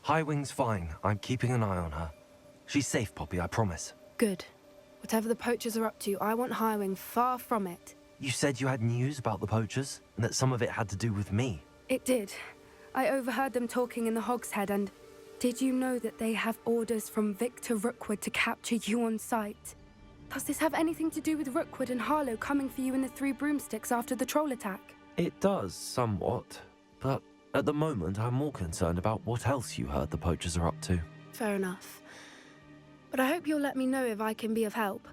Highwing's fine. I'm keeping an eye on her. She's safe, Poppy, I promise. Good. Whatever the poachers are up to, I want Highwing far from it. You said you had news about the poachers, and that some of it had to do with me. It did. I overheard them talking in the Hogshead, and did you know that they have orders from Victor Rookwood to capture you on sight? Does this have anything to do with Rookwood and Harlow coming for you in the Three Broomsticks after the troll attack? It does, somewhat. But at the moment, I'm more concerned about what else you heard the poachers are up to. Fair enough. But I hope you'll let me know if I can be of help,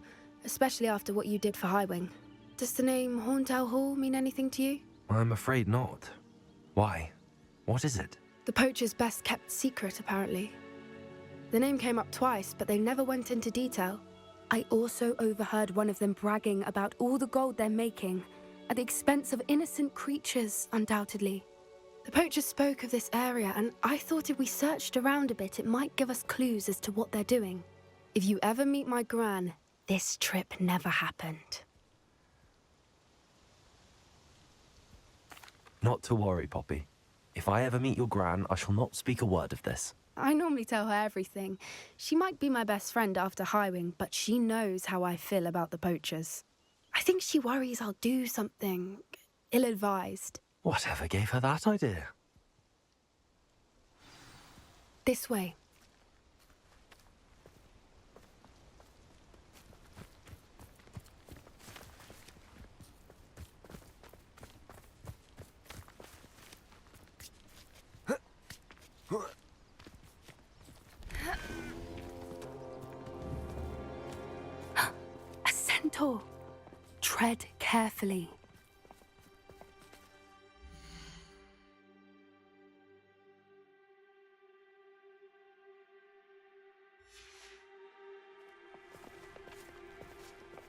especially after what you did for Highwing. Does the name Horntail Hall mean anything to you? I'm afraid not. Why? What is it? The poachers' best-kept secret, apparently. The name came up twice, but they never went into detail. I also overheard one of them bragging about all the gold they're making, at the expense of innocent creatures, undoubtedly. The poachers spoke of this area, and I thought if we searched around a bit, it might give us clues as to what they're doing. If you ever meet my gran, this trip never happened. Not to worry, Poppy. If I ever meet your gran, I shall not speak a word of this. I normally tell her everything. She might be my best friend after Highwing, but she knows how I feel about the poachers. I think she worries I'll do something ill-advised. Whatever gave her that idea? This way. A centaur. Tread carefully.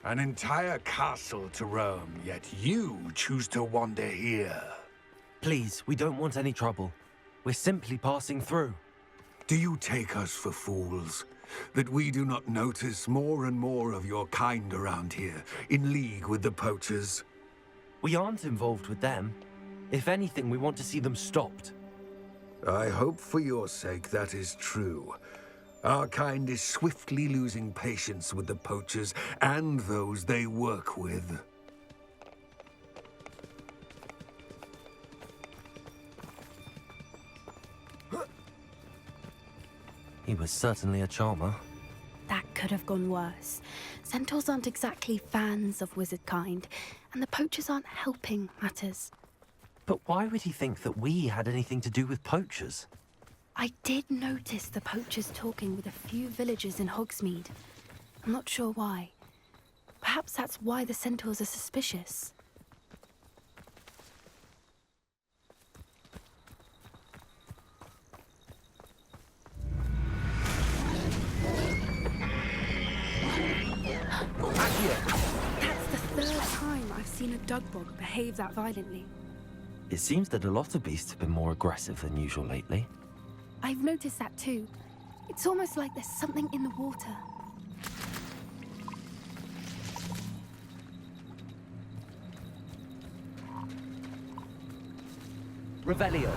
An entire castle to roam, yet you choose to wander here. Please, we don't want any trouble. We're simply passing through. Do you take us for fools? That we do not notice more and more of your kind around here, in league with the poachers? We aren't involved with them. If anything, we want to see them stopped. I hope for your sake that is true. Our kind is swiftly losing patience with the poachers and those they work with. He was certainly a charmer. That could have gone worse. Centaurs aren't exactly fans of wizard kind, and the poachers aren't helping matters. But why would he think that we had anything to do with poachers? I did notice the poachers talking with a few villagers in Hogsmeade. I'm not sure why. Perhaps that's why the centaurs are suspicious. That's the third time I've seen a dugbog behave that violently. It seems that a lot of beasts have been more aggressive than usual lately. I've noticed that too. It's almost like there's something in the water. Revelio.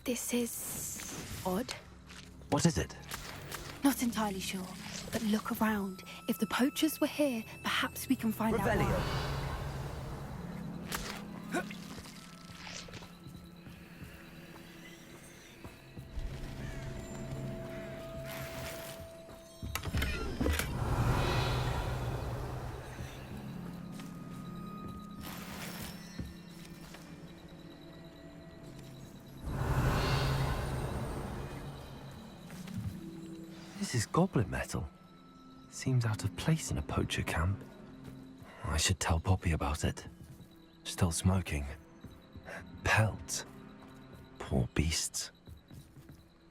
This is odd. What is it? Not entirely sure, but look around. If the poachers were here, perhaps we can find out Revelio. why. This is goblin metal. Seems out of place in a poacher camp. I should tell Poppy about it. Still smoking. Pelts. Poor beasts.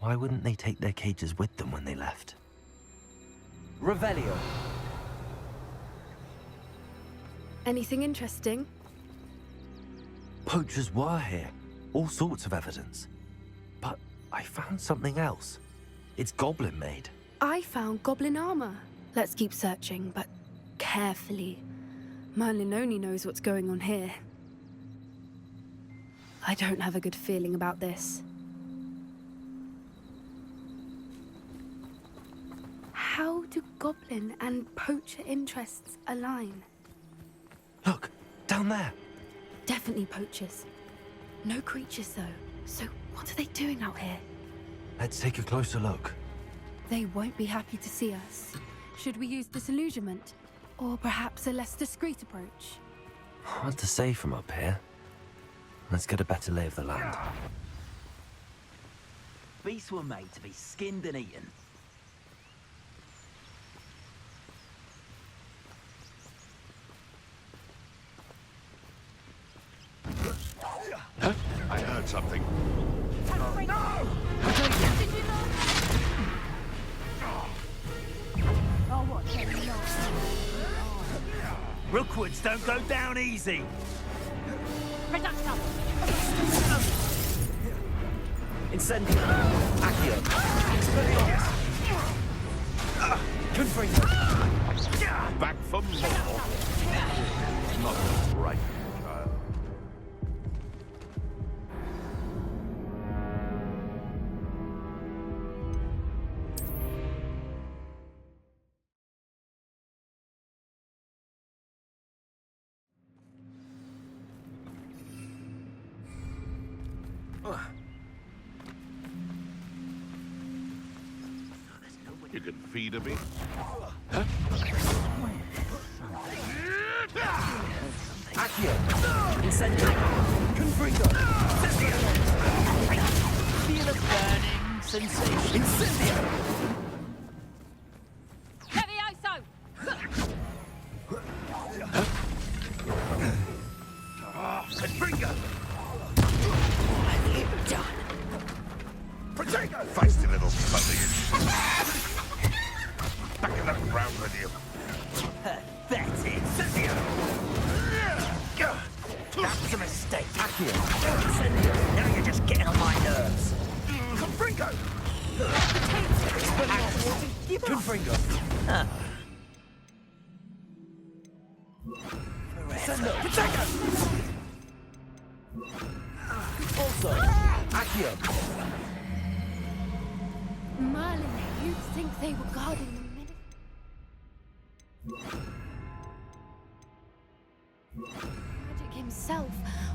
Why wouldn't they take their cages with them when they left? Revelio. Anything interesting? poachers were here. All sorts of evidence. But I found something else. It's goblin made. I found goblin armor. Let's keep searching, but carefully. Merlin only knows what's going on here. I don't have a good feeling about this. How do goblin and poacher interests align? Look, down there. Definitely poachers. No creatures, though. So what are they doing out here? Let's take a closer look. They won't be happy to see us. Should we use disillusionment? Or perhaps a less discreet approach? Hard to say from up here. Let's get a better lay of the land. Beasts were made to be skinned and eaten. Huh? I heard something. Rookwoods don't go down easy. Incendio. Accio. Expelliarmus. Confringo. Back for more. Not right, child. You can feed a bit. Huh? Accio. Incendio. Confringo. Feel a burning sensation. Incendio. Confringo! Done. Protego! Feisty little fuzzy. Back in the ground with you. Pathetic. Incendio. That's a mistake. Accio. Incendio. Now you're just getting on my nerves. Confringo! Confringo. Huh. Protego. Also, Accio. Merlin, you'd think they were guarding the Magic himself.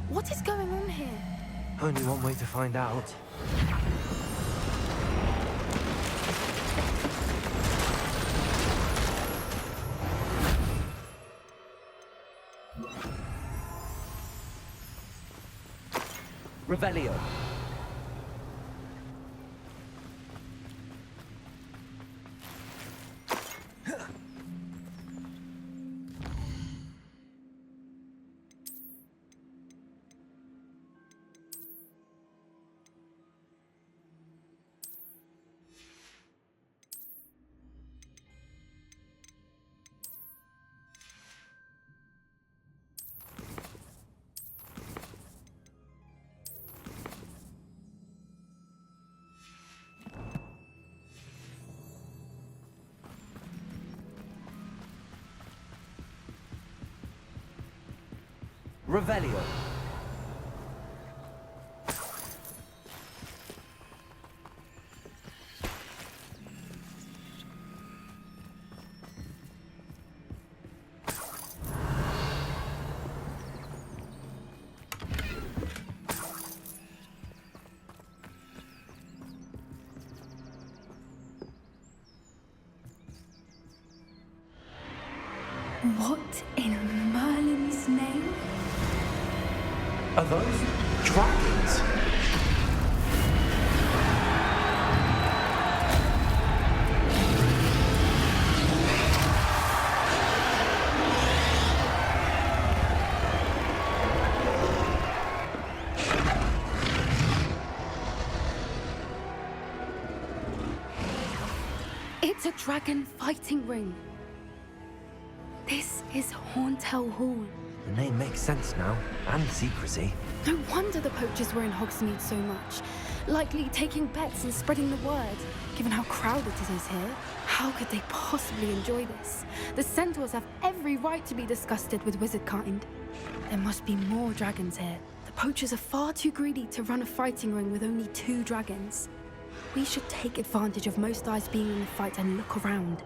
What is going on here? Only one way to find out. Revelio. Revelio. What in Merlin's name? Are those dragons? It's a dragon fighting ring. This is Hauntel Hall. The name makes sense now, and secrecy. No wonder the poachers were in Hogsmeade so much. Likely taking bets and spreading the word. Given how crowded it is here, how could they possibly enjoy this? The centaurs have every right to be disgusted with wizard kind. There must be more dragons here. The poachers are far too greedy to run a fighting ring with only 2 dragons. We should take advantage of most eyes being in the fight and look around.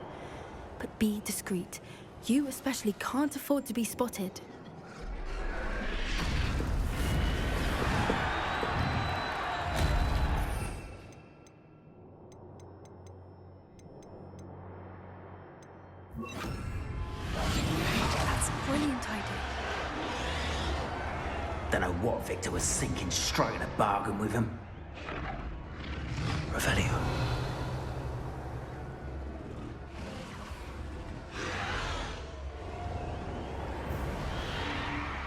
But be discreet. You especially can't afford to be spotted. That's a brilliant idea. Don't know what Victor was thinking, striking a bargain with him. Revelio.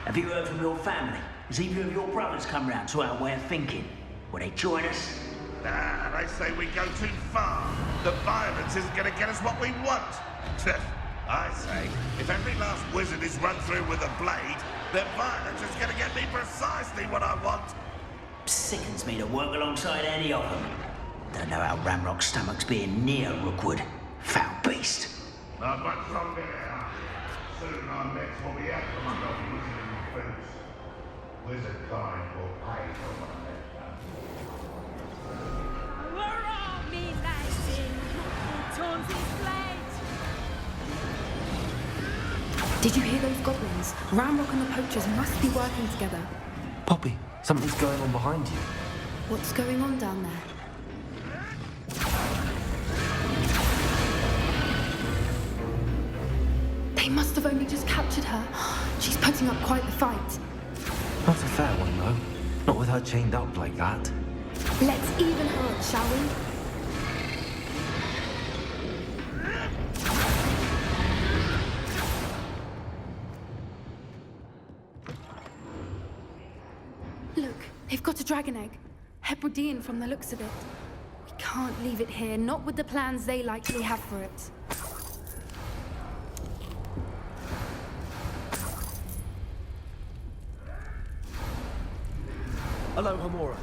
Have you heard from your family? Has either of your brothers come round to our way of thinking? Will they join us? Nah, they say we go too far. The violence isn't going to get us what we want. I say, if every last wizard is run through with a blade, then violence is going to get me precisely what I want. Sickens me to work alongside any of them. Don't know how Ramrock's stomach's being near Rookwood. Foul beast. Not much longer now. Soon our necks will be out from under wizarding boots. Wizard kind will pay for what they've done. Hurrah, me lads in Taunsy's blade! Did you hear those goblins? Ramrock and the poachers must be working together. Poppy, something's going on behind you. What's going on down there? They must have only just captured her. She's putting up quite the fight. Not a fair one, though. Not with her chained up like that. Let's even her up, shall we? Look, they've got a dragon egg. Hebridean from the looks of it. We can't leave it here, not with the plans they likely have for it. Hello, Hamora.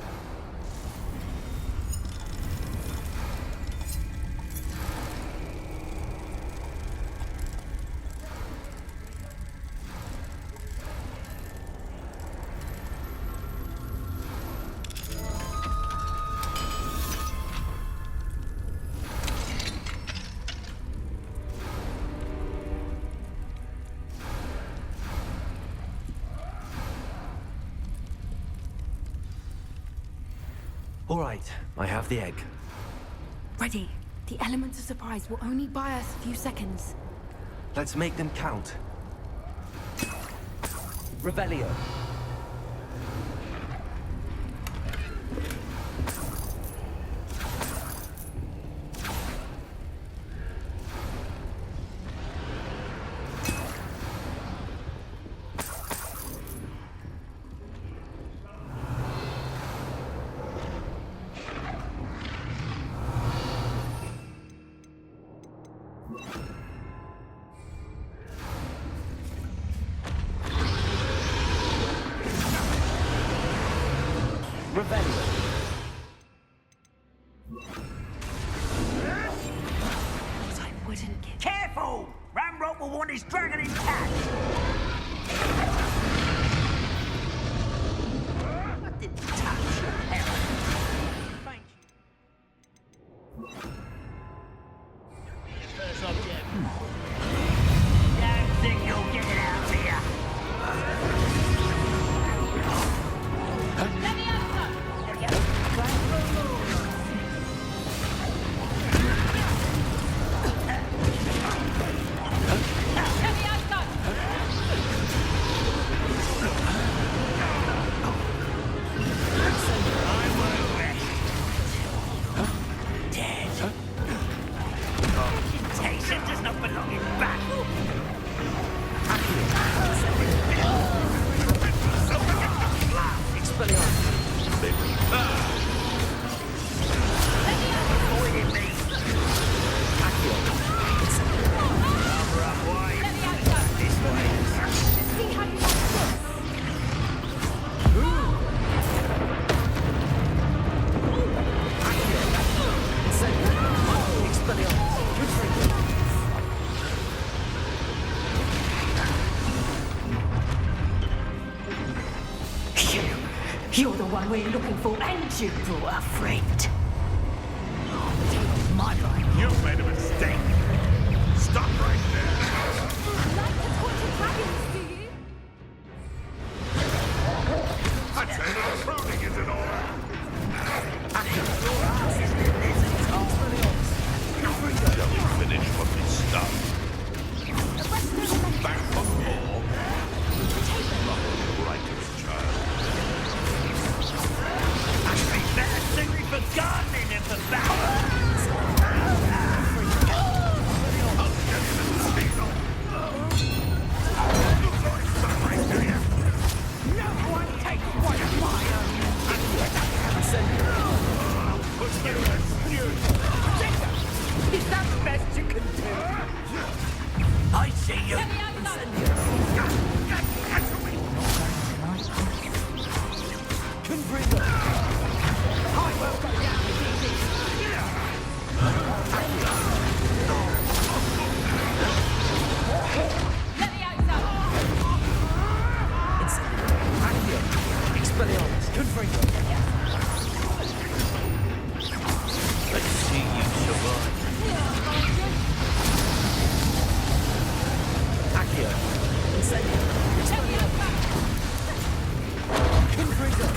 All right, I have the egg. Ready. The element of surprise will only buy us a few seconds. Let's make them count. Revelio. But I wouldn't give. Careful! Ramrock will want his dragon intact. I didn't touch your hell. Thank you. First object. Don't think you'll get it out of here. Let me have some! You're the one we're looking for, and you brought a friend. Take my life. You've made a mistake. Stop right there. You like to torture dragons, do you? I'd say that pruning is in order. Shall we finish what we started? Back for more. Righteous child. Better suit me for gardening than for battle. Is that the best you can do? I see you. Can bring them. I will go down with easy. Let me out, Expelliarmus. Can bring them. Let's see you survive. Accio. Incendio. Confringo.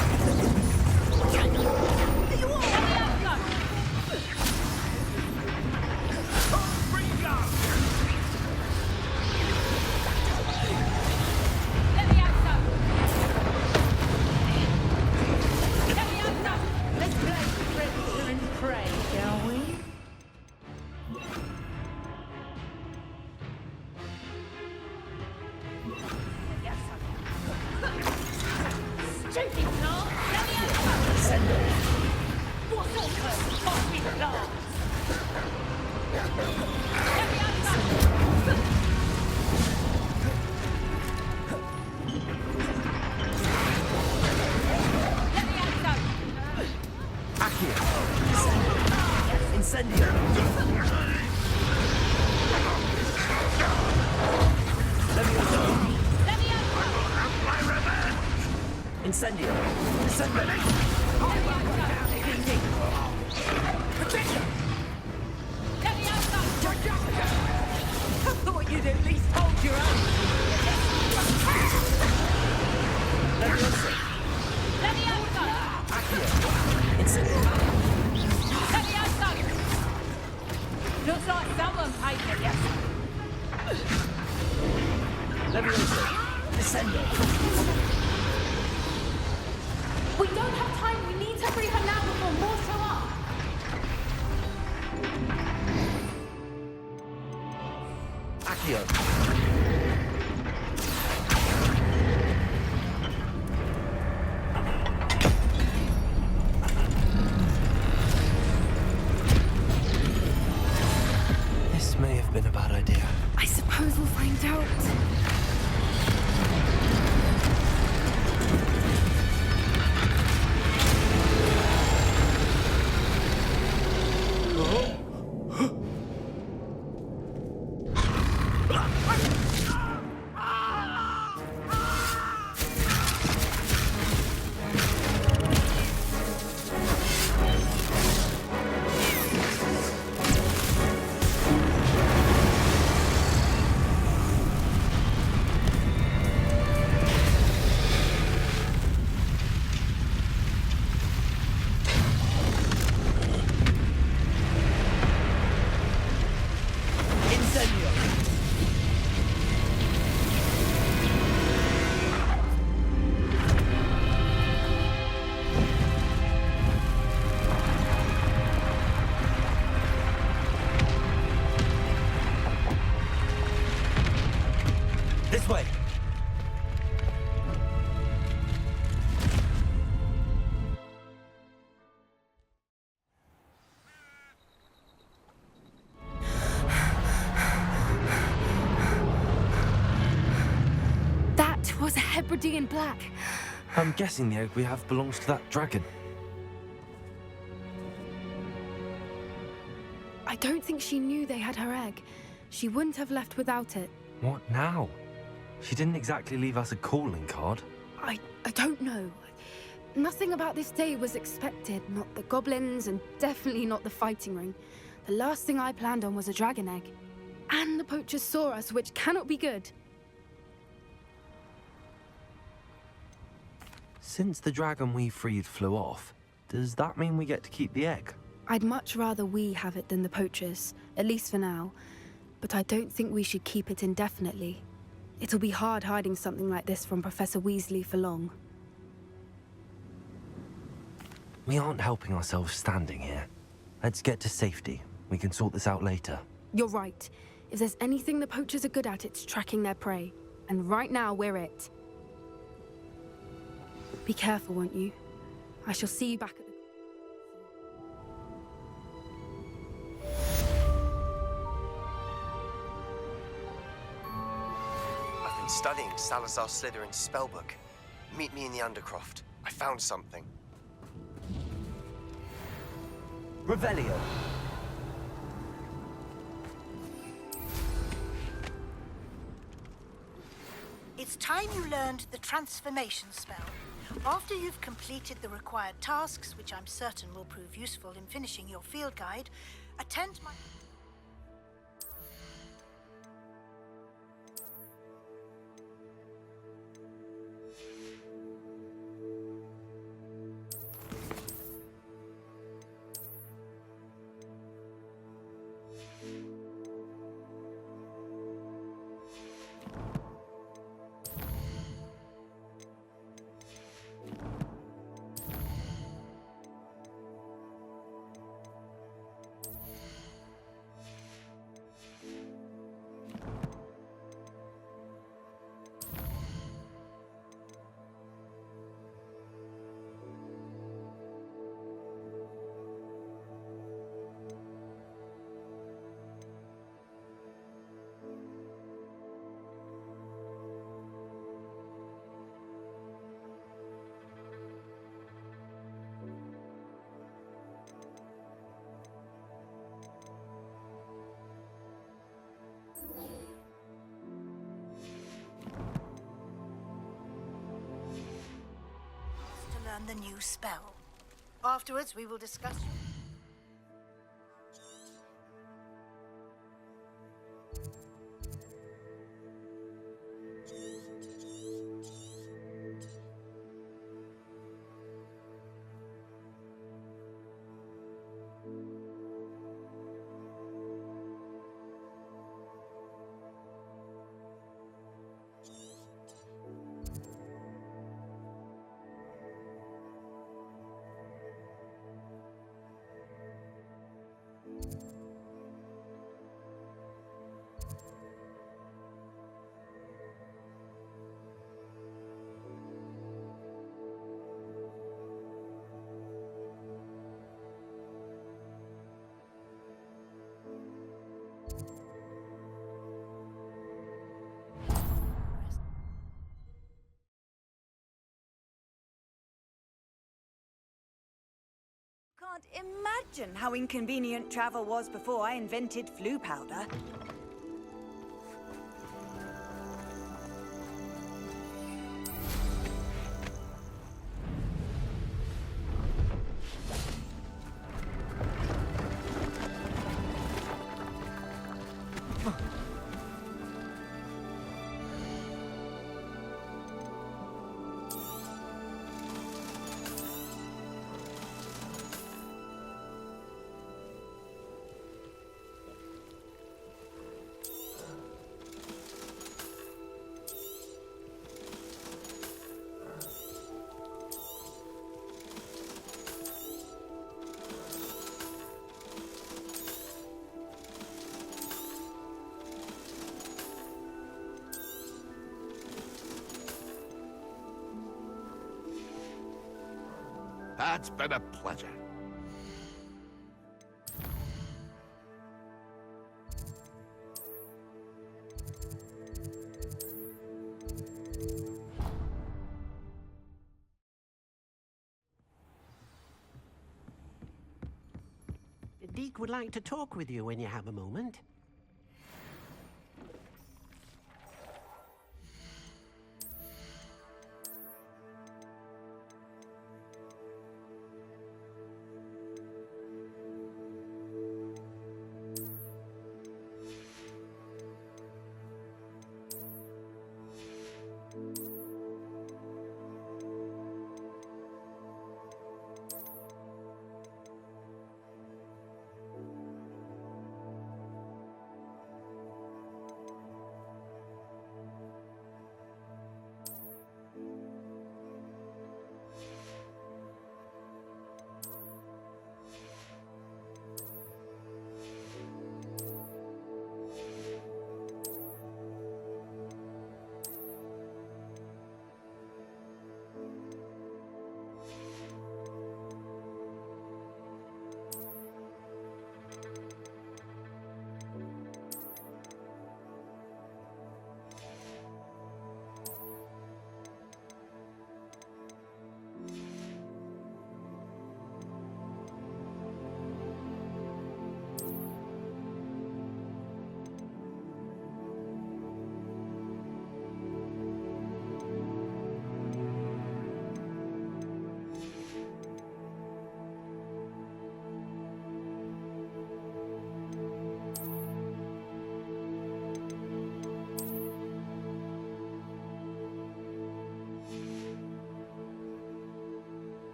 Let's play predator and prey, shall we? Stupid plant! Let me out! Send them. What sort of curse must be plants? Let me out! Let me out! Accio. Incendio. Let me out! Incendio. Incendio. Let me out! I thought you'd at least hold your own. Let me out! Accio. Incendio. Let me out! Looks like someone paid for this. Leviosa. Descendo. We don't have time. We need to free her now before more show up. Accio. This may have been a bad idea. I suppose we'll find out. This way. That was a Hebridean black. I'm guessing the egg we have belongs to that dragon. I don't think she knew they had her egg. She wouldn't have left without it. What now? She didn't exactly leave us a calling card. I don't know. Nothing about this day was expected. Not the goblins, and definitely not the fighting ring. The last thing I planned on was a dragon egg. And the poachers saw us, which cannot be good. Since the dragon we freed flew off, does that mean we get to keep the egg? I'd much rather we have it than the poachers, at least for now. But I don't think we should keep it indefinitely. It'll be hard hiding something like this from Professor Weasley for long. We aren't helping ourselves standing here. Let's get to safety. We can sort this out later. You're right. If there's anything the poachers are good at, it's tracking their prey. And right now, we're it. Be careful, won't you? I shall see you back at the... I've been studying Salazar Slytherin's spellbook. Meet me in the Undercroft. I found something. Revelio. It's time you learned the transformation spell. After you've completed the required tasks, which I'm certain will prove useful in finishing your field guide, attend my... to learn the new spell. Afterwards, we will discuss... Can't imagine how inconvenient travel was before I invented flu powder. It's been a pleasure. Deke would like to talk with you when you have a moment.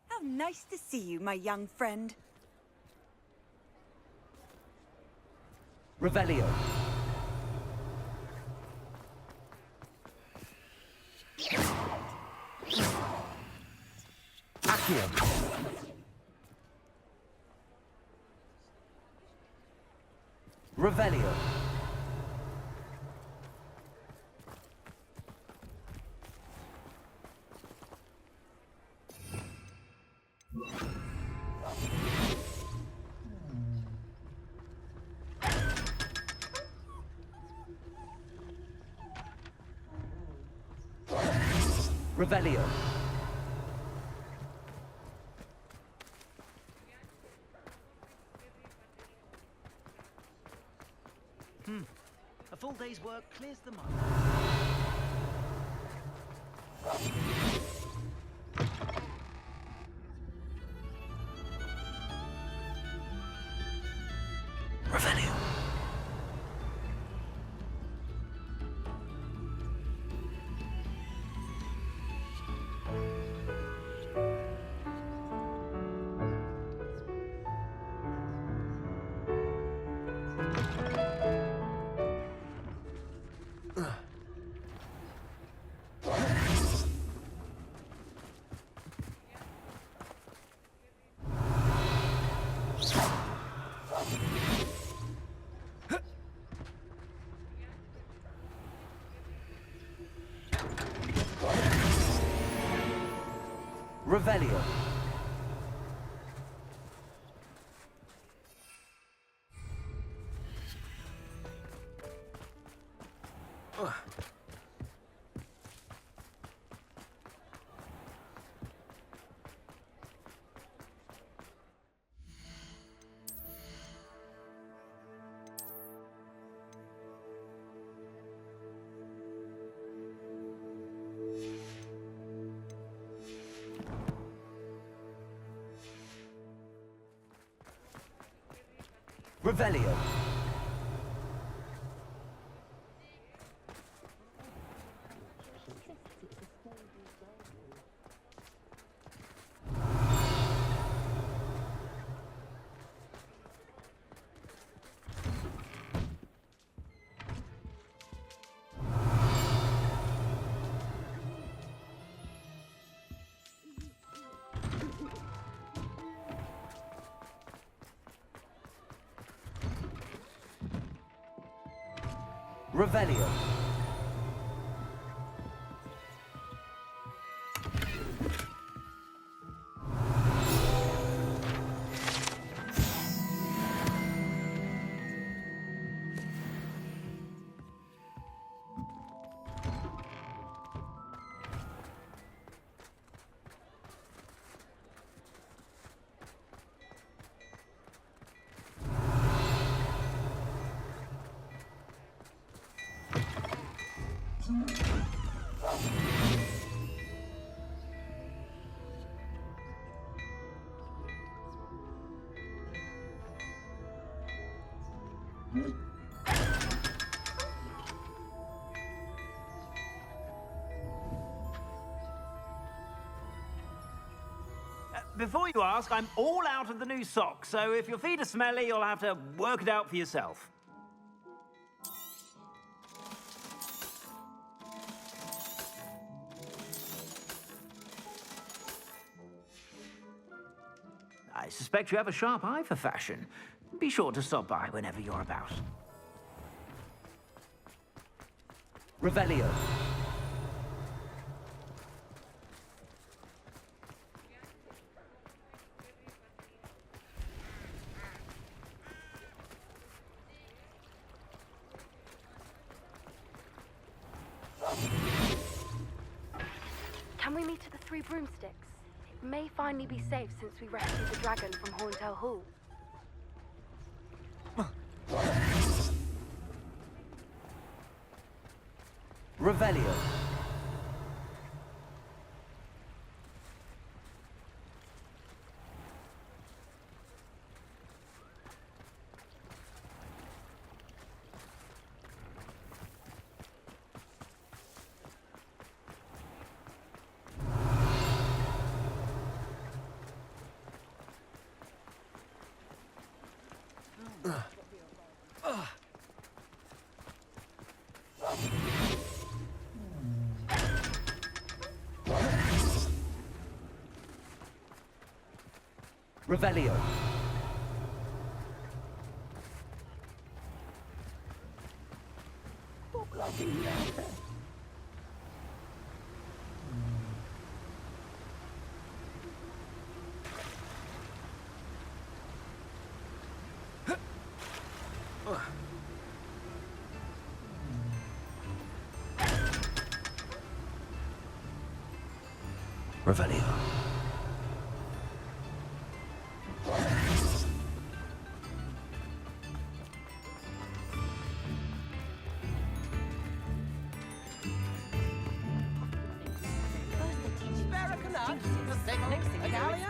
How nice to see you, my young friend. Revelio. Accio. Revelio. Revelio. A full day's work clears the mind. Revelio. Revelio. Revelio. Revelio. Before you ask, I'm all out of the new socks, so if your feet are smelly, you'll have to work it out for yourself. I suspect you have a sharp eye for fashion. Be sure to stop by whenever you're about. Revelio. Can we meet at the Three Broomsticks? It may finally be safe since we rescued the dragon from Horntail Hall. Revelio. Revelio. Revelio.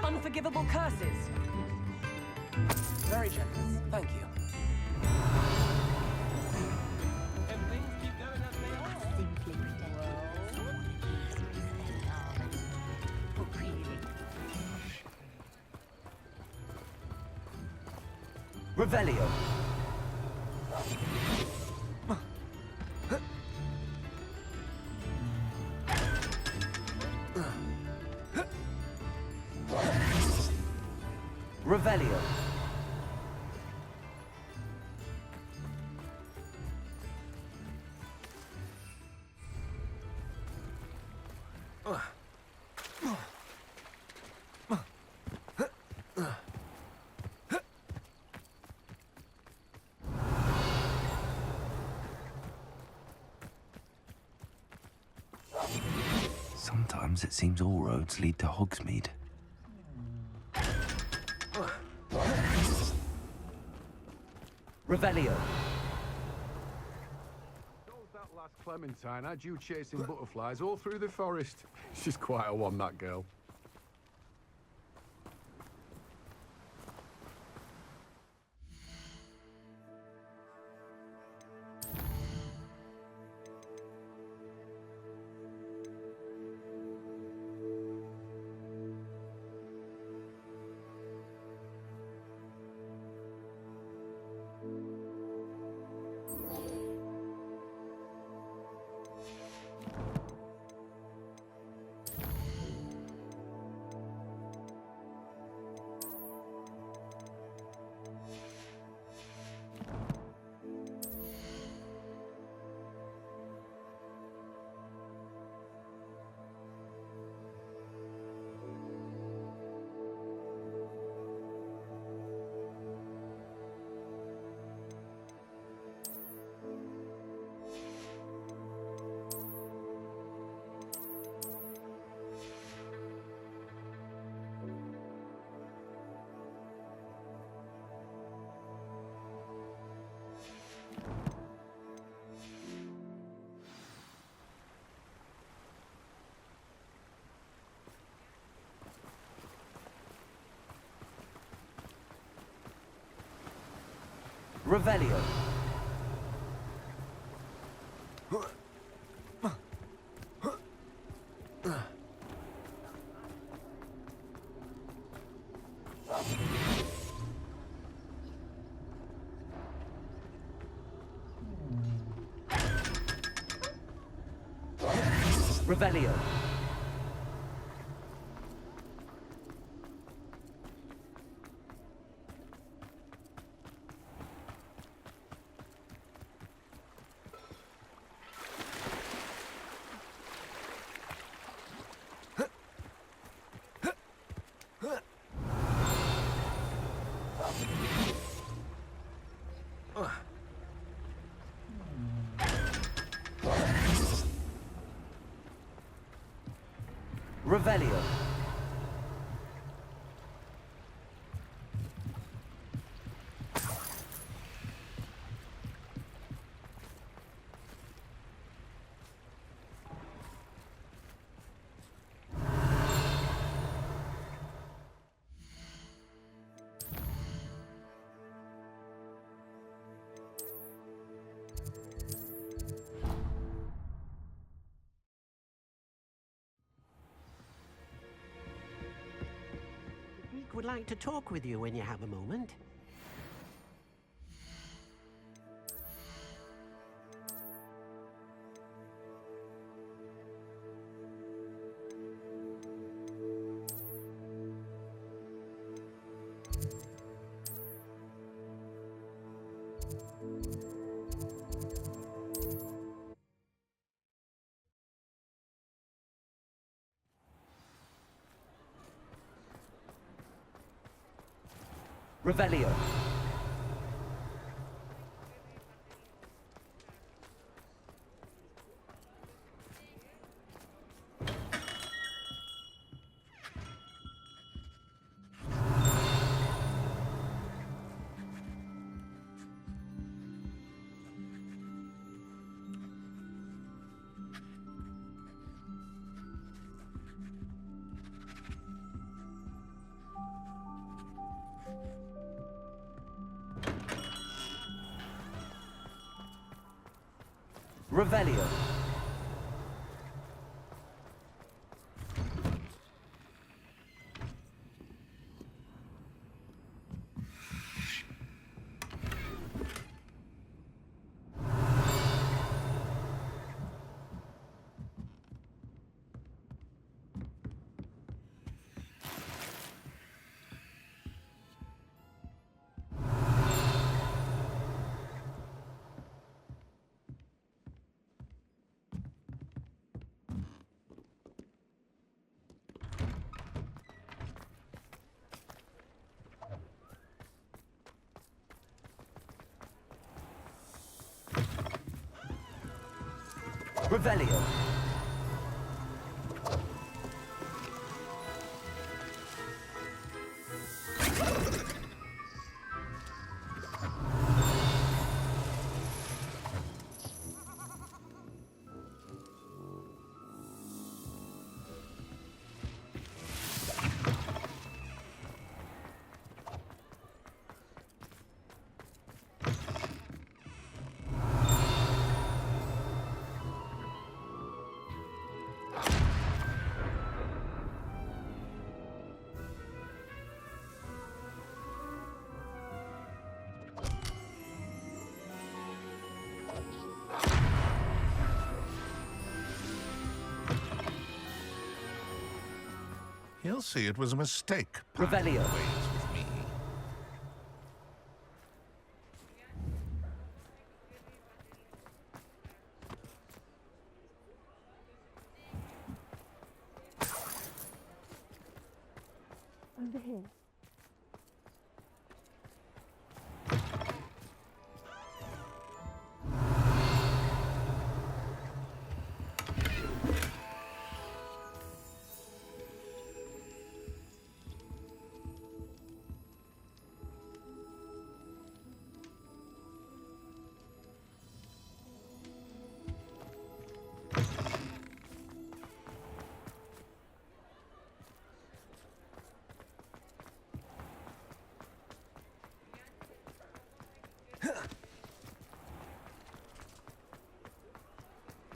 Unforgivable curses. Very generous. Thank you. Revelio. Revelio. Sometimes it seems all roads lead to Hogsmeade. Revelio. That last Clementine had you chasing butterflies all through the forest. She's quite a one, that girl. Revelio. Revelio. Revelio. like to talk with you when you have a moment. Revelio. Revelio. Revelio. He'll see it was a mistake. Revelio. Ways with me. Over here.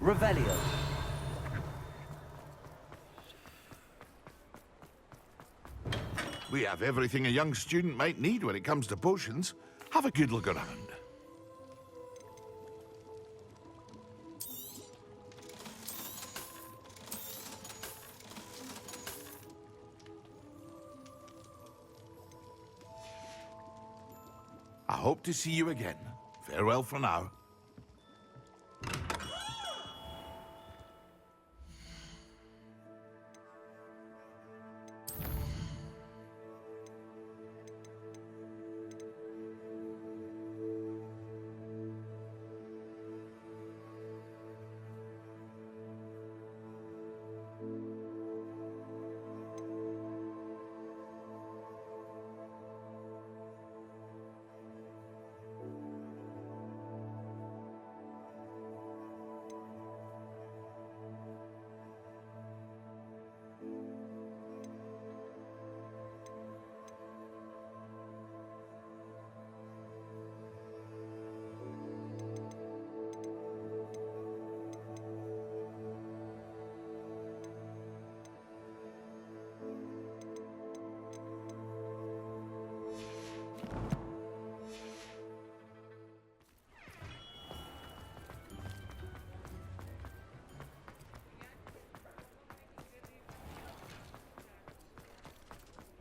Revelio. We have everything a young student might need when it comes to potions. Have a good look around. I hope to see you again. Farewell for now.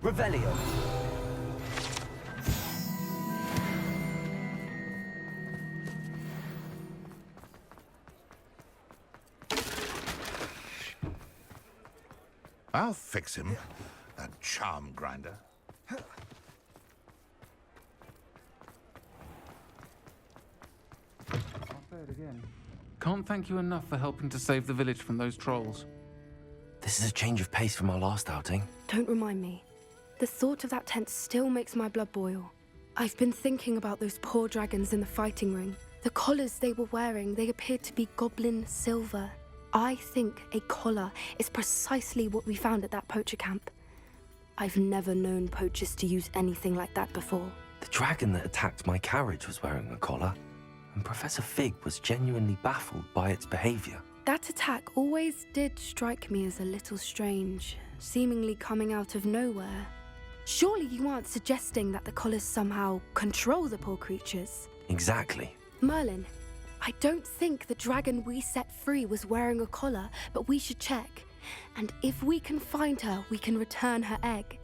Revelio. I'll fix him. That charm grinder. Can't thank you enough for helping to save the village from those trolls. This is a change of pace from our last outing. Don't remind me. The thought of that tent still makes my blood boil. I've been thinking about those poor dragons in the fighting ring. The collars they were wearing, they appeared to be goblin silver. I think a collar is precisely what we found at that poacher camp. I've never known poachers to use anything like that before. The dragon that attacked my carriage was wearing a collar, and Professor Fig was genuinely baffled by its behavior. That attack always did strike me as a little strange, seemingly coming out of nowhere. Surely you aren't suggesting that the collars somehow control the poor creatures? Exactly. Merlin, I don't think the dragon we set free was wearing a collar, but we should check. And if we can find her, we can return her egg.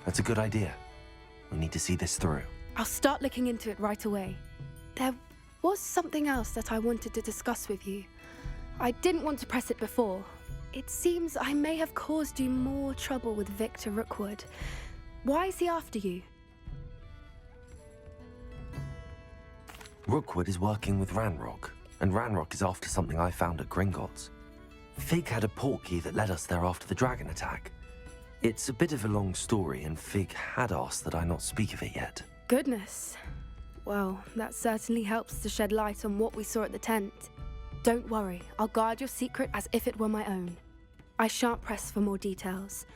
That's a good idea. We need to see this through. I'll start looking into it right away. There was something else that I wanted to discuss with you. I didn't want to press it before. It seems I may have caused you more trouble with Victor Rookwood. Why is he after you? Rookwood is working with Ranrock, and Ranrock is after something I found at Gringotts. Fig had a portkey that led us there after the dragon attack. It's a bit of a long story, and Fig had asked that I not speak of it yet. Goodness. Well, that certainly helps to shed light on what we saw at the tent. Don't worry, I'll guard your secret as if it were my own. I shan't press for more details.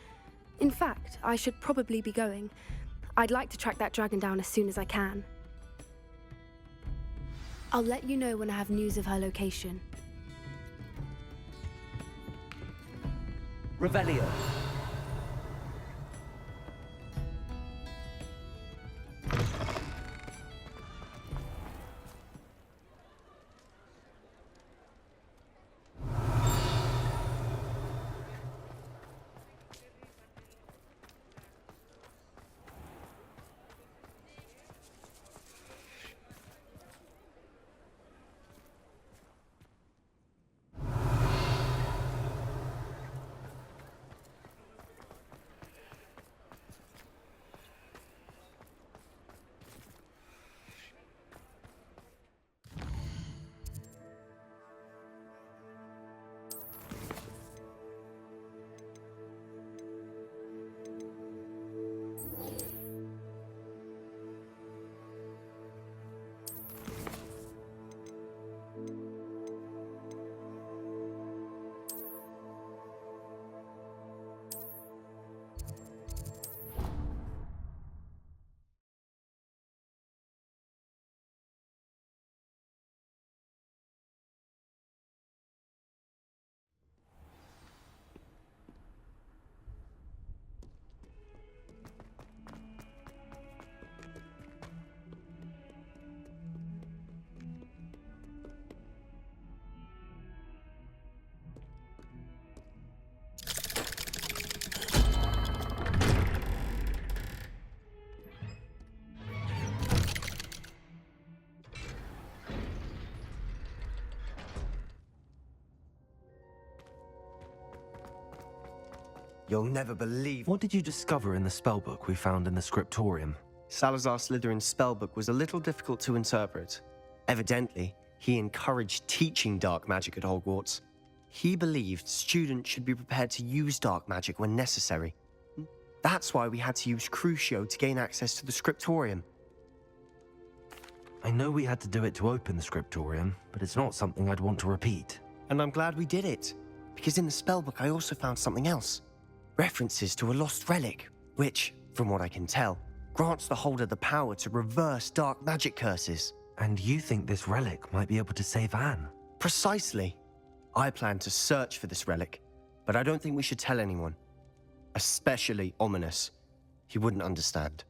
In fact, I should probably be going. I'd like to track that dragon down as soon as I can. I'll let you know when I have news of her location. Revelio. You'll never believe... What did you discover in the spellbook we found in the scriptorium? Salazar Slytherin's spellbook was a little difficult to interpret. Evidently, he encouraged teaching dark magic at Hogwarts. He believed students should be prepared to use dark magic when necessary. That's why we had to use Crucio to gain access to the scriptorium. I know we had to do it to open the scriptorium, but it's not something I'd want to repeat. And I'm glad we did it, because in the spellbook I also found something else. References to a lost relic, which, from what I can tell, grants the holder the power to reverse dark magic curses. And you think this relic might be able to save Anne? Precisely. I plan to search for this relic, but I don't think we should tell anyone. Especially Ominous. He wouldn't understand.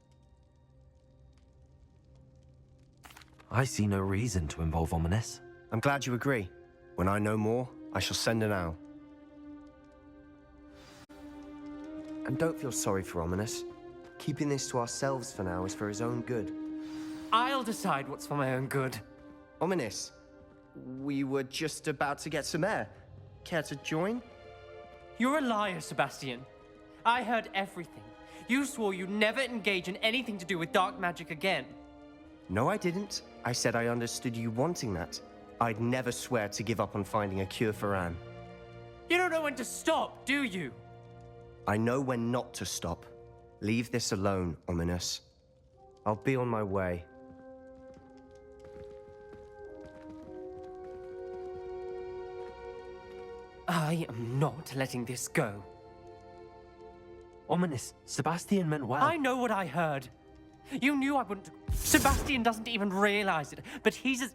I see no reason to involve Ominous. I'm glad you agree. When I know more, I shall send an owl. And don't feel sorry for Ominous. Keeping this to ourselves for now is for his own good. I'll decide what's for my own good. Ominous, we were just about to get some air. Care to join? You're a liar, Sebastian. I heard everything. You swore you'd never engage in anything to do with dark magic again. No, I didn't. I said I understood you wanting that. I'd never swear to give up on finding a cure for Anne. You don't know when to stop, do you? I know when not to stop. Leave this alone, Ominous. I'll be on my way. I am not letting this go. Ominous, Sebastian meant well. I know what I heard. You knew I wouldn't... Sebastian doesn't even realize it, but he's as...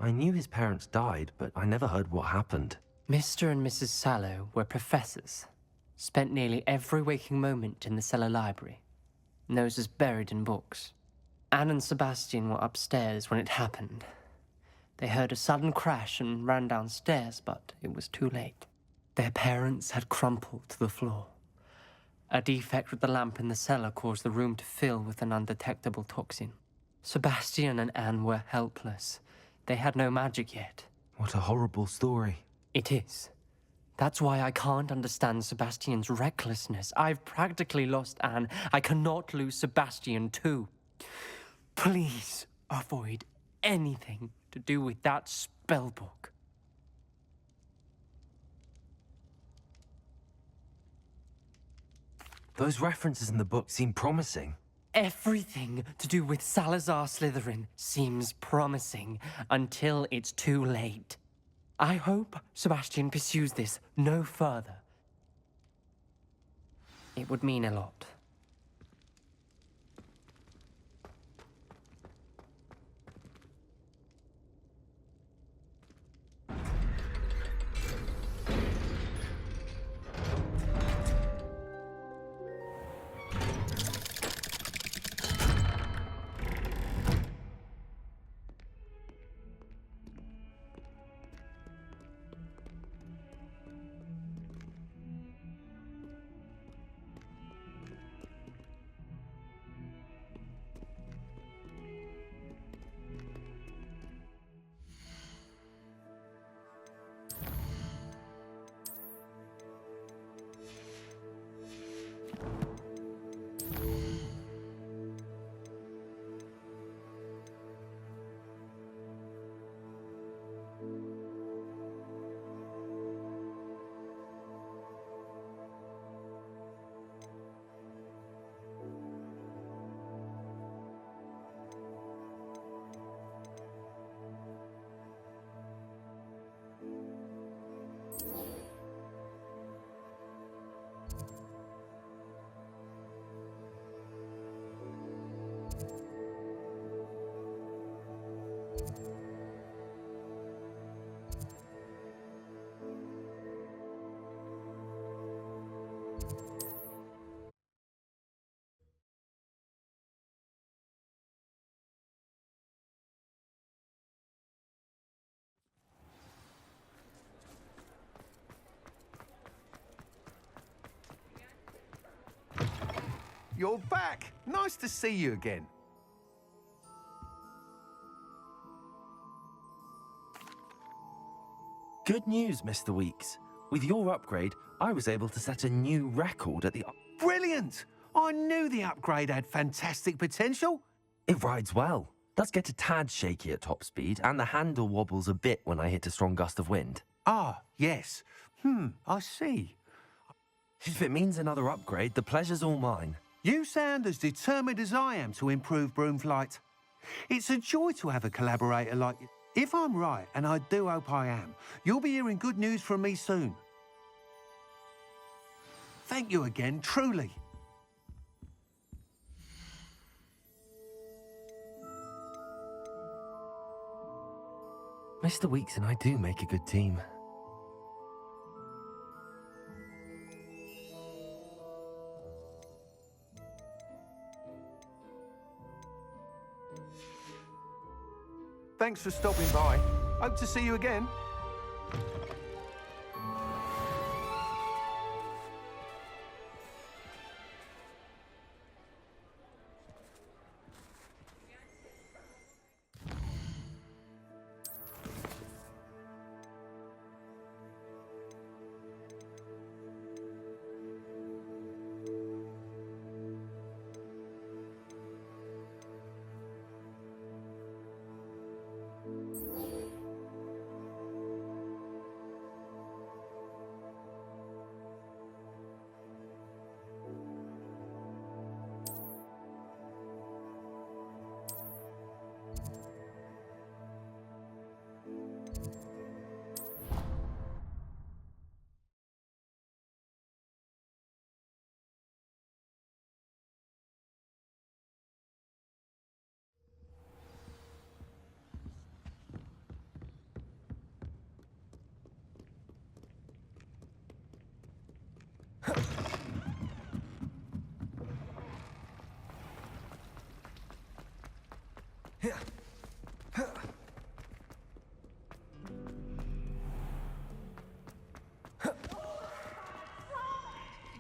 I knew his parents died, but I never heard what happened. Mr. and Mrs. Sallow were professors. Spent nearly every waking moment in the cellar library. Noses buried in books. Anne and Sebastian were upstairs when it happened. They heard a sudden crash and ran downstairs, but it was too late. Their parents had crumpled to the floor. A defect with the lamp in the cellar caused the room to fill with an undetectable toxin. Sebastian and Anne were helpless. They had no magic yet. What a horrible story. It is. That's why I can't understand Sebastian's recklessness. I've practically lost Anne. I cannot lose Sebastian too. Please avoid anything to do with that spellbook. Those references in the book seem promising. Everything to do with Salazar Slytherin seems promising until it's too late. I hope Sebastian pursues this no further. It would mean a lot. You're back! Nice to see you again. Good news, Mr. Weeks. With your upgrade, I was able to set a new record at the... Brilliant! I knew the upgrade had fantastic potential. It rides well. Does get a tad shaky at top speed, and the handle wobbles a bit when I hit a strong gust of wind. Ah, yes. I see. If it means another upgrade, the pleasure's all mine. You sound as determined as I am to improve broom flight. It's a joy to have a collaborator like you. If I'm right, and I do hope I am, you'll be hearing good news from me soon. Thank you again, truly. Mr. Weeks and I do make a good team. Thanks for stopping by. Hope to see you again.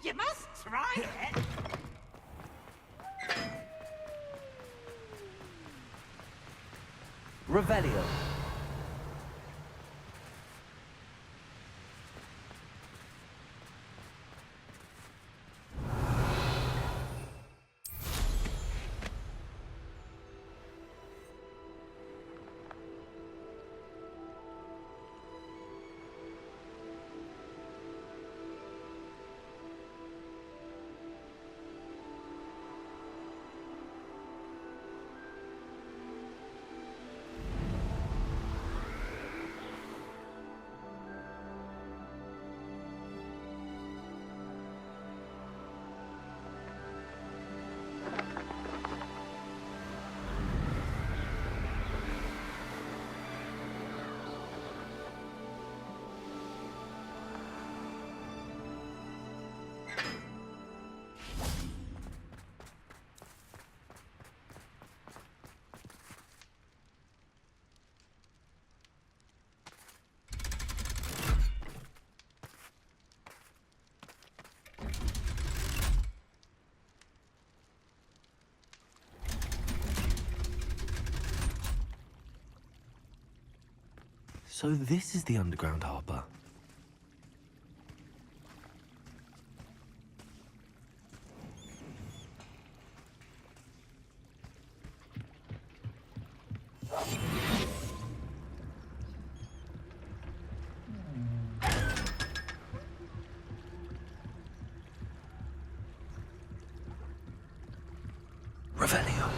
You must try it. Revelio. So this is the underground harbour. Revelio.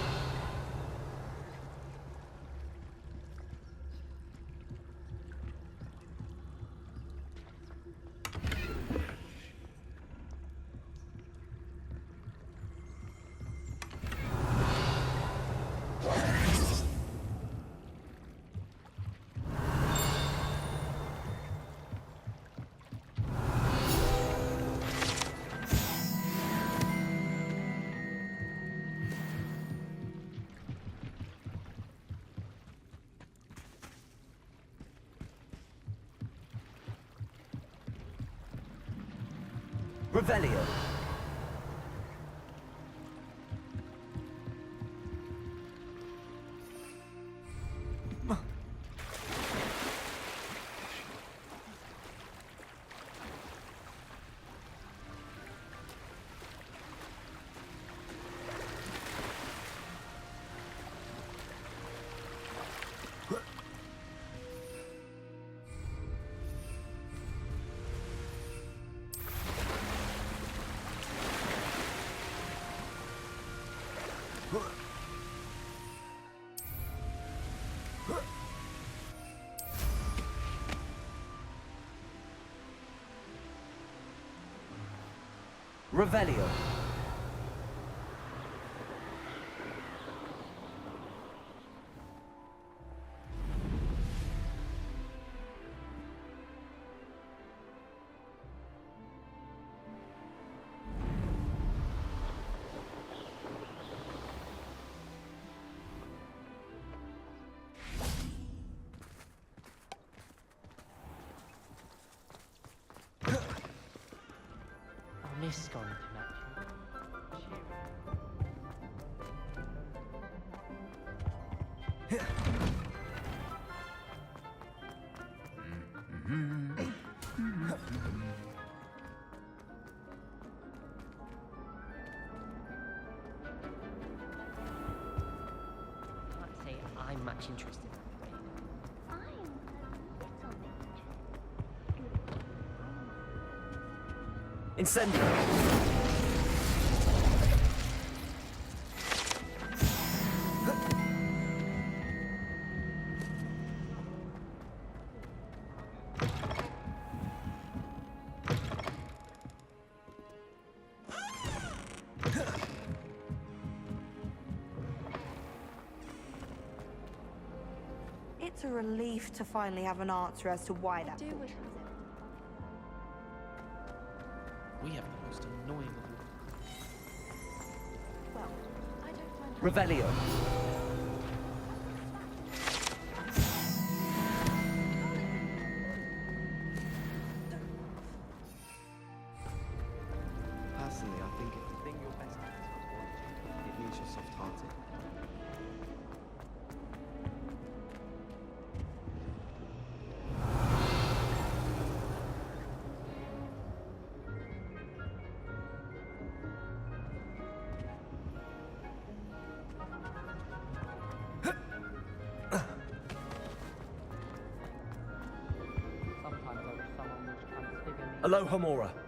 Revelio. Revelio. This is going to be magic. Can't say I'm much interested in that raid. Incendio. It's a relief to finally have an answer as to why that. We have the most annoying of Revelio. think if the thing you're best at is what's wanted you, it means you're soft-hearted. Aloha, Mora.